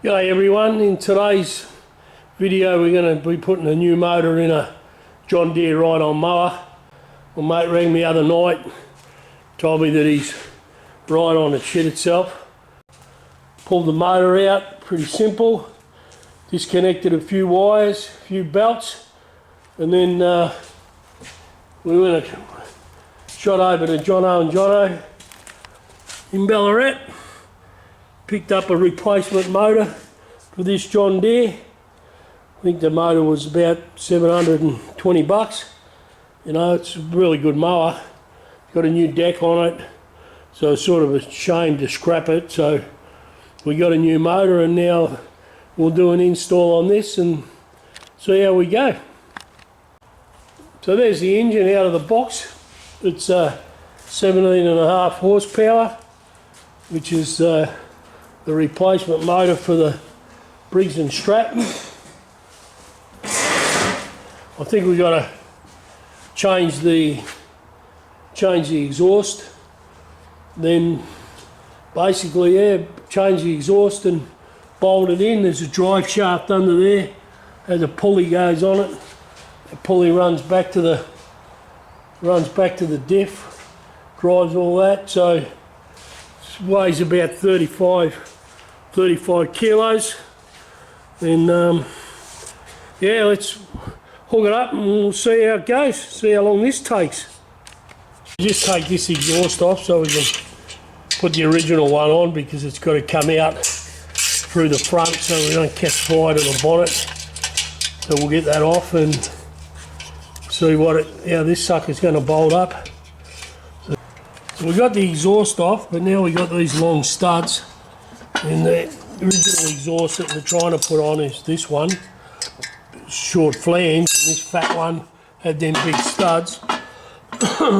G'day everyone, in today's video we're going to be putting a new motor in a John Deere ride-on mower. My mate rang me the other night, told me that his ride-on had shit itself. Pulled the motor out, pretty simple. Disconnected a few wires, a few belts, and then we went and shot over to Jono in Ballarat. Picked up a replacement motor for this John Deere. I think the motor was about 720 bucks. You know, it's a really good mower. Got a new deck on it, so it's sort of a shame to scrap it. So we got a new motor, and now we'll do an install on this and see how we go. So there's the engine out of the box. It's 17.5 horsepower, which is the replacement motor for the Briggs & Stratton. I think we've got to change the exhaust. Then basically, change the exhaust and bolt it in. There's a drive shaft under there. Has a pulley goes on it. The pulley runs back to the diff, drives all that. So it weighs about 35 kilos, and yeah, let's hook it up and we'll see how it goes, see how long this takes. Just take this exhaust off so we can put the original one on, because it's got to come out through the front so we don't catch fire to the bonnet. So we'll get that off and see how this sucker's going to bolt up. So we got the exhaust off, but now we got these long studs, and the original exhaust that we're trying to put on is this one, short flange, and this fat one had them big studs.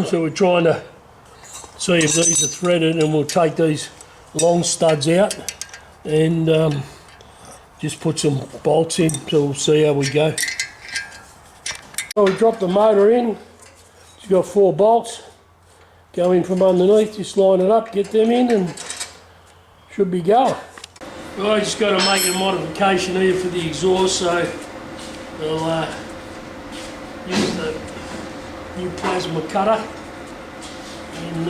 So we're trying to see if these are threaded, and we'll take these long studs out and just put some bolts in, so we'll see how we go. So we dropped the motor in. It's got 4 bolts. Go in from underneath, just line it up, get them in, and should be going. Well, I just got to make a modification here for the exhaust, so I'll use the new plasma cutter and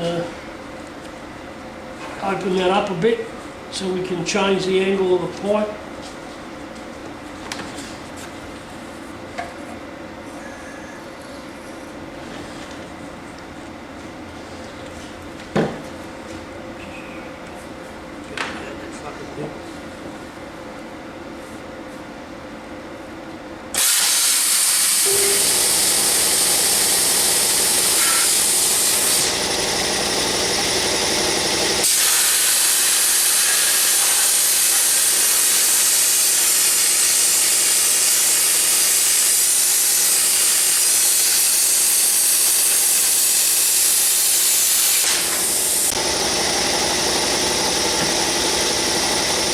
open that up a bit so we can change the angle of the pipe.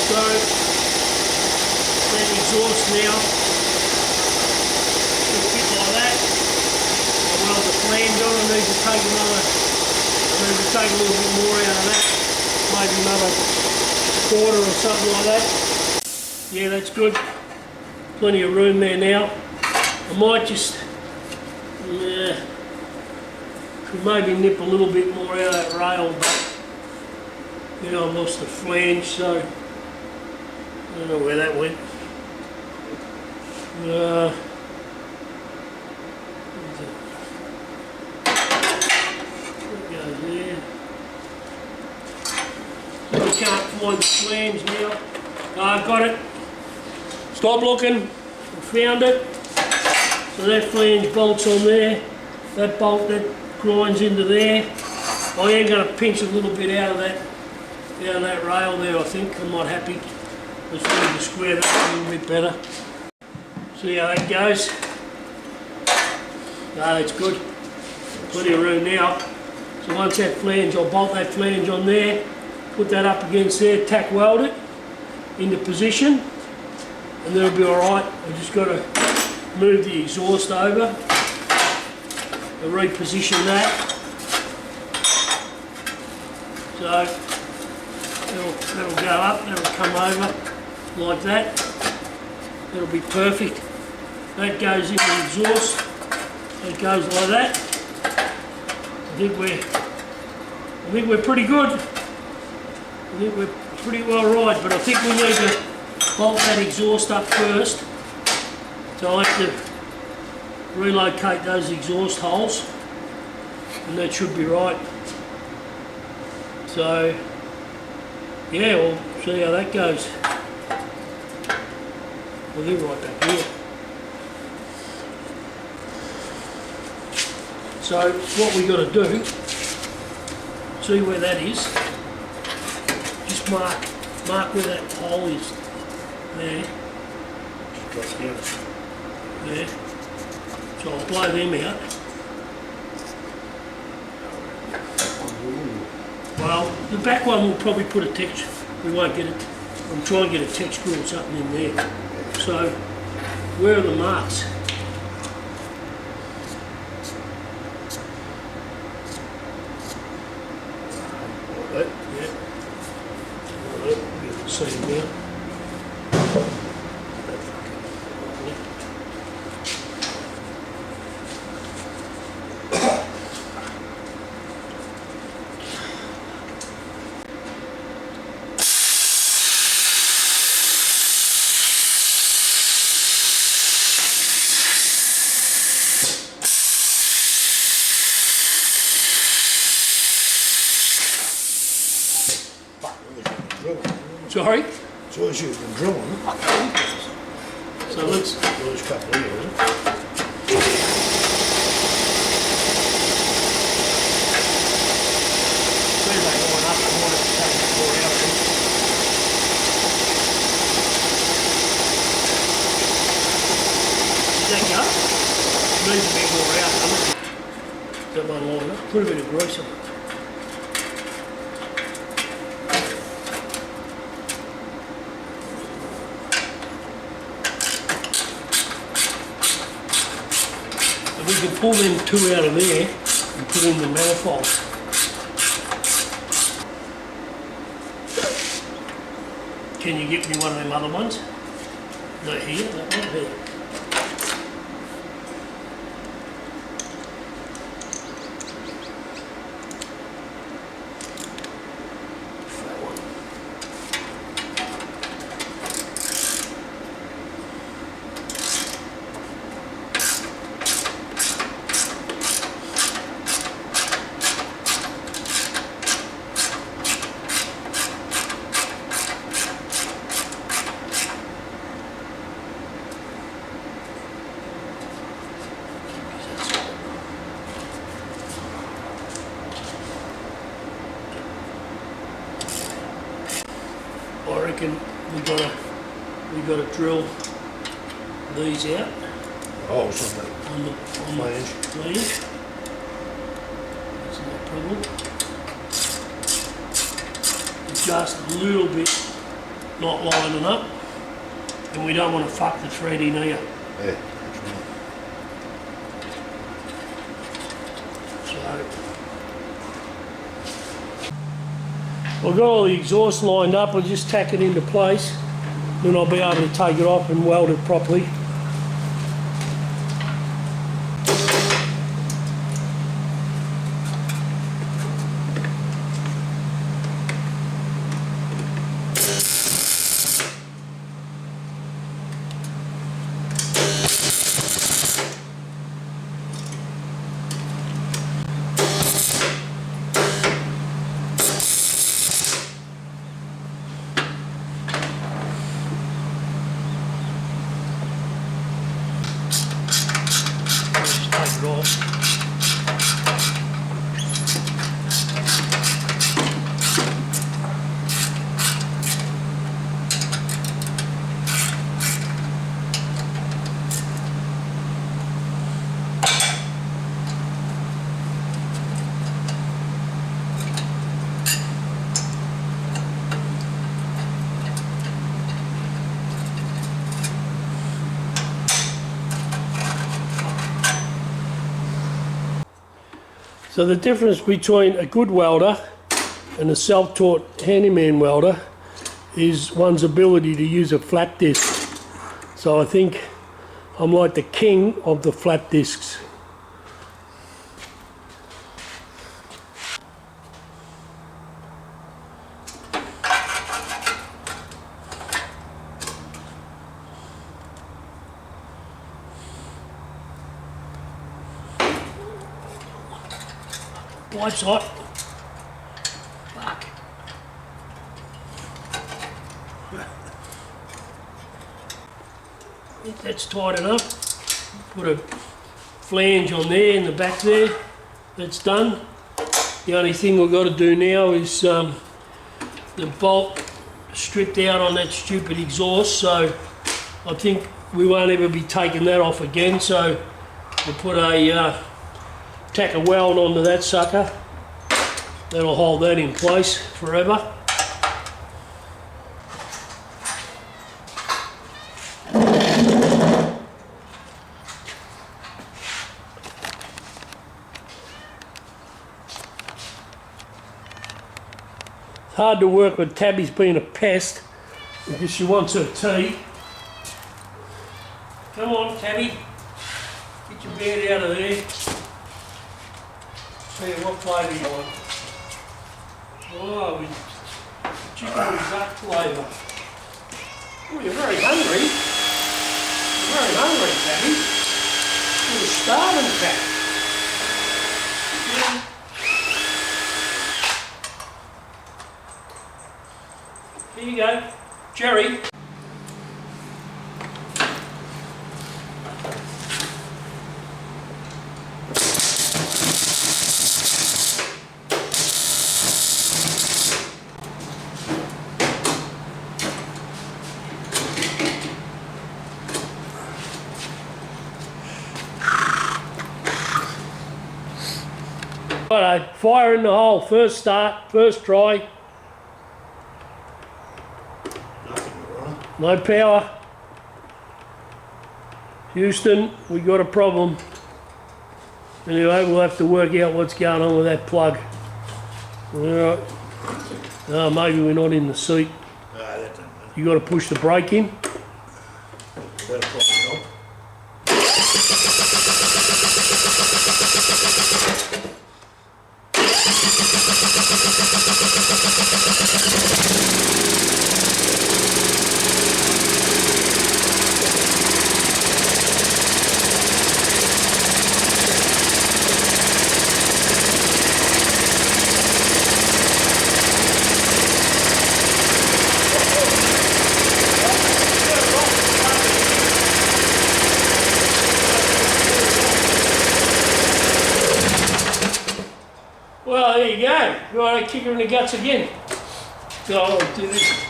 So, that exhaust now will fit like that. I weld the flange on. I need to take a little bit more out of that, maybe another quarter or something like that. Yeah, that's good. Plenty of room there now. I might just could maybe nip a little bit more out of that rail, but you know, I've lost the flange, so I don't know where that went. That goes there. So I can't find the flange now. I've got it. Stop looking. I found it. So that flange bolts on there. That bolt that grinds into there. I am going to pinch a little bit out of that rail there. I think I'm not happy. Let's need to square that a little bit better. See how that goes. No, that's good. Plenty of room now. So once that flange, I'll bolt that flange on there, put that up against there, tack weld it into position, and that'll be alright. I've just got to move the exhaust over and reposition that. So that'll go up, that'll come over. like that. That'll be perfect. That goes in the exhaust. It goes like that. I think we're pretty good. I think we're pretty well right, but I think we need to bolt that exhaust up first. So I'll have to relocate those exhaust holes, and that should be right. So yeah, we'll see how that goes. Well, they're right back here. So what we got to do, see where that is, just mark where that hole is, there, there. So I'll blow them out. Well, the back one will probably put a texture, we won't get it, I'm trying to get a texture or something in there. So, where are the marks? Right, yeah. Right, you can see them now. Sorry? It's always you've been drilling. So let's... Those couple of years. Where they going up? I want to take the more out of them. Does that go? Needs a bit more out, doesn't it? That one line up. Put a bit of grease on it. We can pull them two out of there and put in the manifold. Can you get me one of them other ones? Not here, that one here. That one. I reckon we gotta drill these out Oh, something. on the flange. That's no problem. It's just a little bit not lining up, and we don't want to fuck the thread in here. Yeah. So I've got all the exhaust lined up, I'll just tack it into place, then I'll be able to take it off and weld it properly. Just take it off. So the difference between a good welder and a self-taught handyman welder is one's ability to use a flat disc. So I think I'm like the king of the flat discs. Pipe's hot. Fuck. I think that's tight enough. Put a flange on there in the back there. That's done. The only thing we've got to do now is the bolt stripped out on that stupid exhaust, so I think we won't ever be taking that off again, so we'll put a tack a weld onto that sucker. That'll hold that in place forever. It's hard to work with Tabby's being a pest because she wants her tea. Come on, Tabby. Get your beard out of there. See what flavour you want. Oh, with chicken with duck flavour. Oh, you're very hungry. You're very hungry, Tabby. You're a starving cat. Yeah. Here you go. Jerry. Righto, fire in the hole, first start, first try. No power. Houston, we got a problem. Anyway, we'll have to work out what's going on with that plug. Alright. Oh, maybe we're not in the seat. That don't matter. You got to push the brake in. Better probably help. Well, there you go. You want to kick her in the guts again? So I'll do this.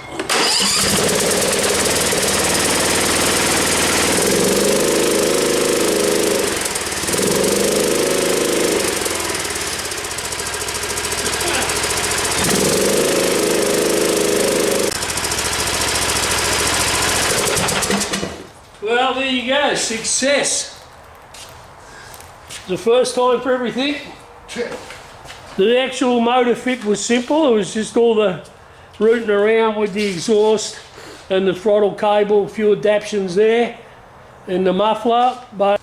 Well, there you go. Success. The first time for everything. The actual motor fit was simple. It was just all the rooting around with the exhaust and the throttle cable, a few adaptions there, and the muffler. But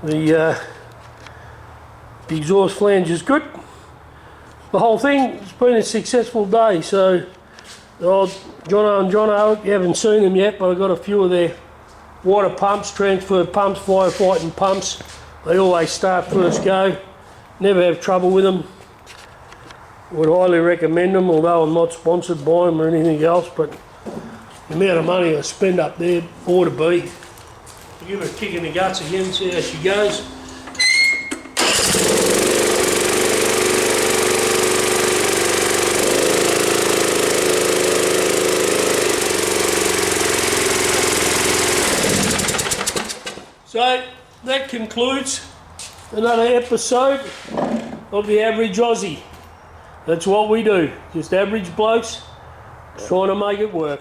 the exhaust flange is good. The whole thing has been a successful day. So, Jono and Jono, you haven't seen them yet, but I've got a few of their water pumps, transfer pumps, firefighting pumps. They always start first go. Never have trouble with them. Would highly recommend them, although I'm not sponsored by them or anything else, but the amount of money I spend up there ought to be. I'll give her a kick in the guts again, see how she goes. So that concludes another episode of the Average Aussie. That's what we do, just average blokes trying to make it work.